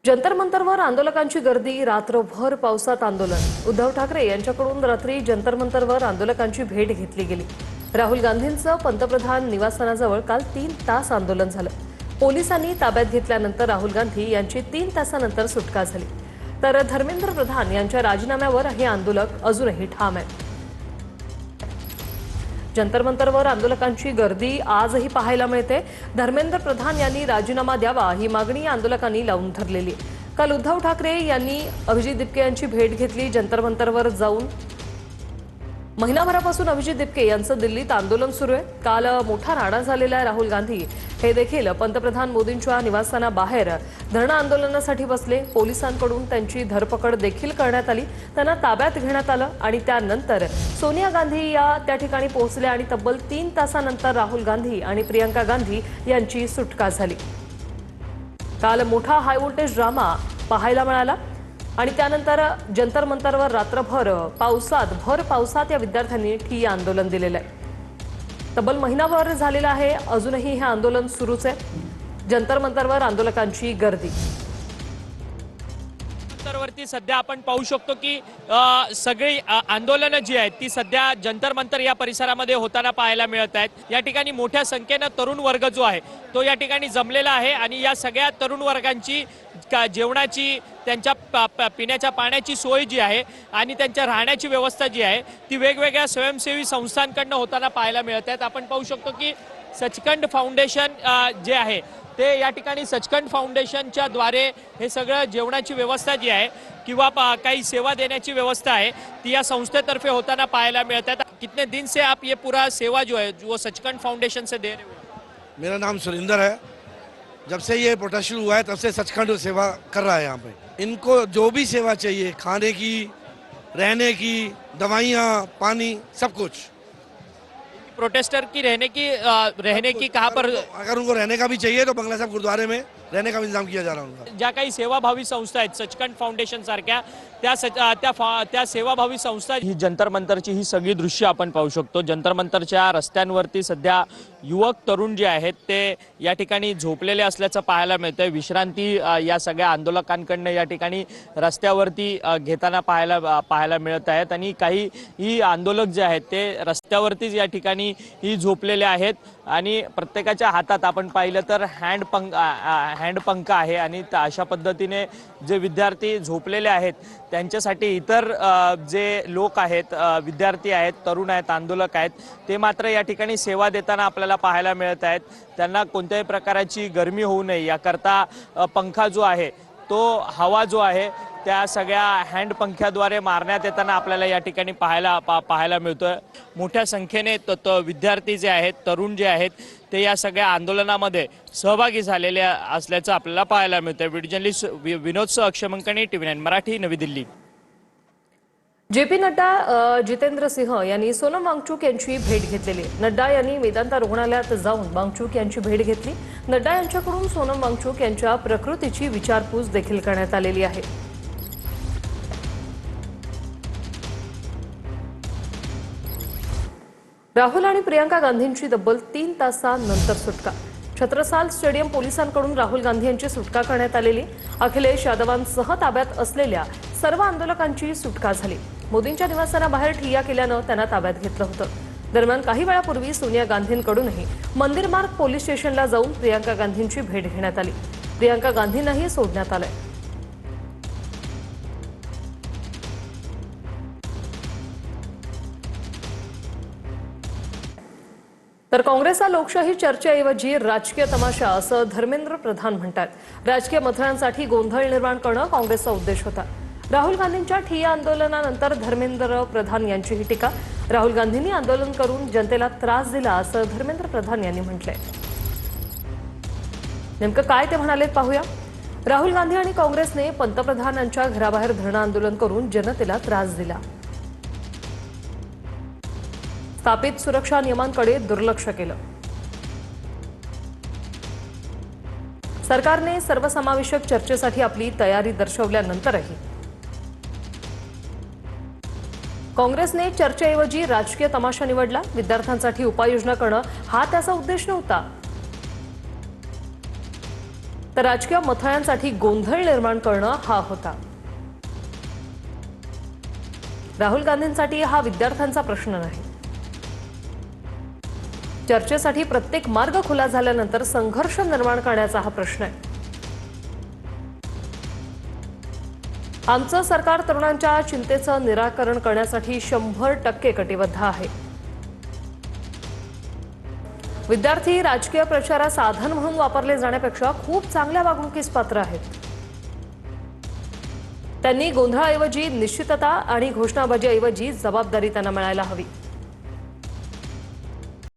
जंतर मंतरवर आंदोलकांची गर्दी, रात्रभर पावसात आंदोलन। उद्धव ठाकरे यांच्याकडून रात्री जंतर मंतरवर आंदोलकांची भेट घेतली गेली। राहुल गांधींचं पंतप्रधान निवासस्थानाजवळ काल 3 तास आंदोलन झालं। पोलिसांनी ताब्यात घेतल्यानंतर राहुल गांधी यांची 3 तासानंतर सुटका झाली। तर धर्मेंद्र प्रधान यांच्या राजीनाम्यावर हे आंदोलक अजूनही ठाम आहेत। जंतर मंतरवर आंदोलकांची गर्दी आजही पाहायला मिळते। धर्मेंद्र प्रधान यांनी राजीनामा द्यावा ही मागणी आंदोलकांनी लावून धरलेली। काल उद्धव ठाकरे यांनी अभिजित दिपके यांची भेट घेतली। जंतर मंतरवर जाऊन महिनाभरापासून अभिजित दिपके यांचं दिल्लीत आंदोलन सुरू आहे। काल मोठा राडा झालेला राहुल गांधी हे देखील पंतप्रधान मोदींच्या निवासस्थानाबाहेर धरणं आंदोलनासाठी बसले। पोलिसांकडून त्यांची धरपकड देखील करण्यात आली। त्यांना ताब्यात घेण्यात आलं आणि त्यानंतर सोनिया गांधी या त्या ठिकाणी पोहोचल्या आणि तब्बल 3 तासानंतर राहुल गांधी आणि प्रियंका गांधी यांची सुटका झाली। काल मोठा हाय व्होल्टेज ड्रामा पाहायला मिळाला आणि त्यानंतर जंतर मंतरवर रात्रभर भर पावसात या विद्यार्थ्यांनी ठिय्या आंदोलन दिलेलं आहे। तब्बल महिनाभर झालेला आहे, अजूनही हे आंदोलन सुरूच आहे। जंतर मंतरवर आंदोलकांची गर्दी। वरती सध्या आपण पाहू शकतो की सगळी आंदोलनं जी आहेत ती सध्या जंतर मंतर या परिसरामध्ये होताना पाहायला मिळत आहेत। या ठिकाणी मोठ्या संख्येने तरुण वर्ग जो आहे तो या ठिकाणी जमलेला आहे आणि या सगळ्या तरुण वर्गांची जेवणाची, त्यांच्या पिण्याच्या पाण्याची सोय जी आहे आणि त्यांच्या राहण्याची व्यवस्था जी आहे ती वेगवेगळ्या स्वयंसेवी संस्थांकडून होताना पाहायला मिळत आहेत। आपण पाहू शकतो की सचखंड फाउंडेशन जे आहे ते या ठिकाणी सचखंड फाउंडेशनच्या द्वारे हे सगळं जेवणाची व्यवस्था जी आहे किंवा काही सेवा देण्याची व्यवस्था है ती या संस्थेतर्फे होताना पाहायला मिळत है। कितने दिन से आप ये पूरा सेवा जो है वो सचखंड फाउंडेशन से दे रहे हो? मेरा नाम सुरेंद्र है। जब से ये प्रोटेस्ट शुरू हुआ है तब से सचखंड सेवा कर रहा है। यहाँ पे इनको जो भी सेवा चाहिए, खाने की, रहने की, दवाइयाँ, पानी, सब कुछ। प्रोटेस्टर की रहने की कहाँ पर? अगर उनको रहने का भी चाहिए तो बंगला साहब गुरुद्वारे में रहने का इंतजाम किया जा रहा है उनका। ज्या काही सेवाभावी संस्था आहेत सचखंड फाउंडेशन सारख्या त्या सेवाभावी संस्था ही जंतर मंतरची ही सगळी दृश्य आपण पाहू शकतो। जंतर मंतरच्या रस्त्यांवरती सध्या युवक तरुण जे आहेत ते या ठिकाणी झोपलेले असल्याचं पाहायला मिळतंय। विश्रांती या सगळ्या आंदोलकांकडून या ठिकाणी रस्त्यावरती घेताना पाहायला मिळत आहेत आणि काही ही आंदोलक जे आहेत ते रस्त्यावरतीच या ठिकाणी ही झोपलेले आहेत आणि प्रत्येकाच्या हातात आपण पाहिलं तर हँडपंखा आहे आणि अशा पद्धतीने जे विद्यार्थी झोपलेले आहेत त्यांच्यासाठी इतर जे लोक आहेत, विद्यार्थी आहेत, तरुण आहेत, आंदोलक आहेत, ते मात्र या ठिकाणी सेवा देताना आपल्याला पाहायला मिळत आहेत। त्यांना कोणत्याही प्रकारची गरमी होऊ नये याकरता पंखा जो आहे तो हवा जो आहे त्या सगळ्या हँड पंख्याद्वारे मारण्यात येताना आपल्याला या ठिकाणी पाहायला मिळतोय। मोठ्या संख्येने विद्यार्थी जे आहेत, तरुण जे आहेत ते या सगळ्या आंदोलनामध्ये सहभागी झालेले असल्याचं आपल्याला पाहायला मिळतंय। व्हिडिओ जर्नलिस्ट विनोद अक्षय मंकणी, TV9 मराठी, नवी दिल्ली। जेपी नड्डा, जितेंद्र सिंह यांनी सोनम वांगचुक यांची भेट घेतलेली। नड्डा यांनी वेदांता रुग्णालयात जाऊन वांगचुक यांची भेट घेतली। नड्डा यांच्याकडून सोनम वांगचुक यांच्या प्रकृतीची विचारपूस देखील करण्यात आलेली आहे। राहुल आणि प्रियंका गांधींची तब्बल 3 तासांनंतर सुटका। छत्रसाल स्टेडियम पोलिसांकडून राहुल गांधी यांची सुटका करण्यात आलेली। अखिलेश यादवांसह ताब्यात असलेल्या सर्व आंदोलकांची सुटका झाली। मोदींच्या निवासस्थानाबाहेर ठिय्या केल्यानं त्यांना ताब्यात घेतलं होतं। दरम्यान काही वेळापूर्वी सोनिया गांधींकडूनही मंदिर मार्ग पोलीस स्टेशनला जाऊन प्रियंका गांधींची भेट घेण्यात आली। प्रियंका गांधींनाही सोडण्यात आलंय। तर काँग्रेसचा लोकशाही चर्चेऐवजी राजकीय तमाशा असं धर्मेंद्र प्रधान म्हणतात। राजकीय मथळ्यांसाठी गोंधळ निर्माण करणं काँग्रेसचा उद्देश होता। राहुल गांधींच्या ठिय्या आंदोलनानंतर धर्मेंद्र प्रधान यांची ही टीका। राहुल गांधींनी आंदोलन करून जनतेला त्रास दिला असं धर्मेंद्र प्रधान यांनी म्हटलंय। नेमकं काय ते म्हणालेत पाहूया। राहुल गांधी आणि काँग्रेसने पंतप्रधानांच्या घराबाहेर धरणं आंदोलन करून जनतेला त्रास दिला। स्थापित सुरक्षा नियमांकडे दुर्लक्ष केलं। सरकारने सर्वसमावेशक चर्चेसाठी आपली तयारी दर्शवल्यानंतरही काँग्रेसने चर्चेऐवजी राजकीय तमाशा निवडला। विद्यार्थ्यांसाठी उपाययोजना करणं हा त्याचा उद्देश नव्हता। तर राजकीय मथळ्यांसाठी गोंधळ निर्माण करणं हा होता. राहुल गांधींसाठी हा विद्यार्थ्यांचा प्रश्न नाही. चर्चेसाठी प्रत्येक मार्ग खुला झाल्यानंतर संघर्ष निर्माण करण्याचा हा प्रश्न आहे. आमचं सरकार तरुणांच्या चिंतेचं निराकरण करण्यासाठी 100% कटिबद्ध आहे. विद्यार्थी राजकीय प्रचारात साधन म्हणून वापरले जाण्यापेक्षा खूप चांगल्या वागणुकीस पात्र आहेत. त्यांनी गोंधळाऐवजी निश्चितता आणि घोषणाबाजीऐवजी जबाबदारी त्यांना मिळायला हवी.